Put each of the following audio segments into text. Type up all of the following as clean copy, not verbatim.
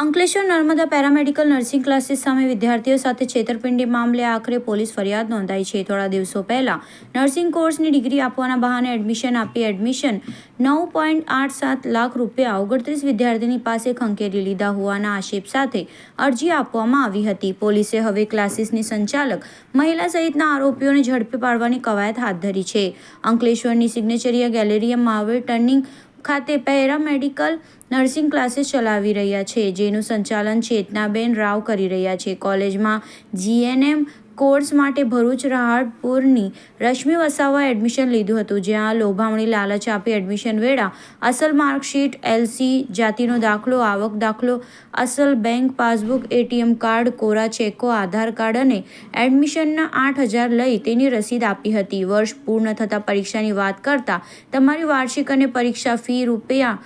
Ankleshwar Narmada paramedical nursing classes સામે વિદ્યાર્થીઓ સાથે છેતરપિંડી મામલે આખરે પોલીસ ફરિયાદ નોંધાઈ છે. થોડા દિવસો પહેલા નર્સિંગ કોર્સની ડિગ્રી આપવાના બહાને એડમિશન આપી એડમિશન 9.87 લાખ રૂપિયા 29 વિદ્યાર્થીની પાસે ખંખેરી લીધા હોવાના આક્ષેપ સાથે અરજી આપવામાં આવી હતી. પોલીસે હવે ક્લાસીસની સંચાલક મહિલા સહિતના આરોપીઓને ઝડપી પાડવાની કવાયત હાથ ધરી છે. અંકલેશ્વરની સિગ્નેચરિયા ગેલેરિયા મહાવીર ટર્નિંગ ખાતે પેરામેડિકલ નર્સિંગ ક્લાસીસ ચલાવી રહ્યા છે, જેનું સંચાલન ચેતનાબેન રાવ કરી રહ્યા છે. કોલેજમાં જીએનએમ કોર્સ માટે ભરૂચ રહાડપુરની રશ્મિ વસાવાએ એડમિશન લીધું હતું, જ્યાં લોભામણી લાલચ આપી એડમિશન વેળા અસલ માર્કશીટ, એલસી, જાતિનો દાખલો, આવક દાખલો, અસલ બેંક પાસબુક, એટીએમ કાર્ડ, કોરા ચેકો, આધાર કાર્ડ અને એડમિશનના 8,000 લઈ તેની રસીદ આપી હતી. વર્ષ પૂર્ણ થતાં પરીક્ષાની વાત કરતા તમારી વાર્ષિક અને પરીક્ષા ફી રૂપિયા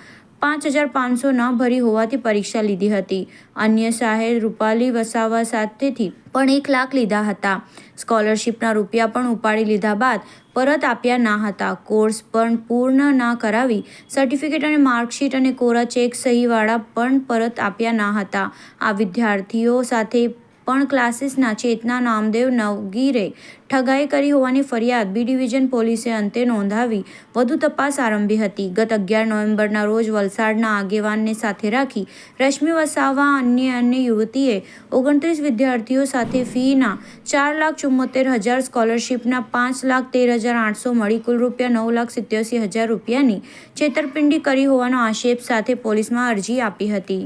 5,500 ન ભરી હોવાથી પરીક્ષા લીધી હતી. અન્ય સાહેબ રૂપાલી વસાવા સાથેથી પણ 1 લાખ લીધા હતા. સ્કોલરશીપના રૂપિયા પણ ઉપાડી લીધા બાદ પરત આપ્યા ના હતા. કોર્સ પણ પૂર્ણ ના કરાવી સર્ટિફિકેટ અને માર્કશીટ અને કોરા ચેક સહીવાળા પણ પરત આપ્યા ના હતા. આ વિદ્યાર્થીઓ સાથે પણ ક્લાસીસના ચેતના નામદેવ નવગીરે ઠગાઈ કરી હોવાની ફરિયાદ બી ડિવિઝન પોલીસે અંતે નોંધાવી વધુ તપાસ આરંભી હતી. ગત 11 નવેમ્બરના રોજ વલસાડના આગેવાનને સાથે રાખી રશ્મિ વસાવા અન્ય યુવતીએ 29 વિદ્યાર્થીઓ સાથે ફીના 4,74,000, સ્કોલરશીપના 5,13,800 મળી કુલ રૂપિયા 9,87,000 રૂપિયાની છેતરપિંડી કરી હોવાનો આક્ષેપ સાથે પોલીસમાં અરજી આપી હતી.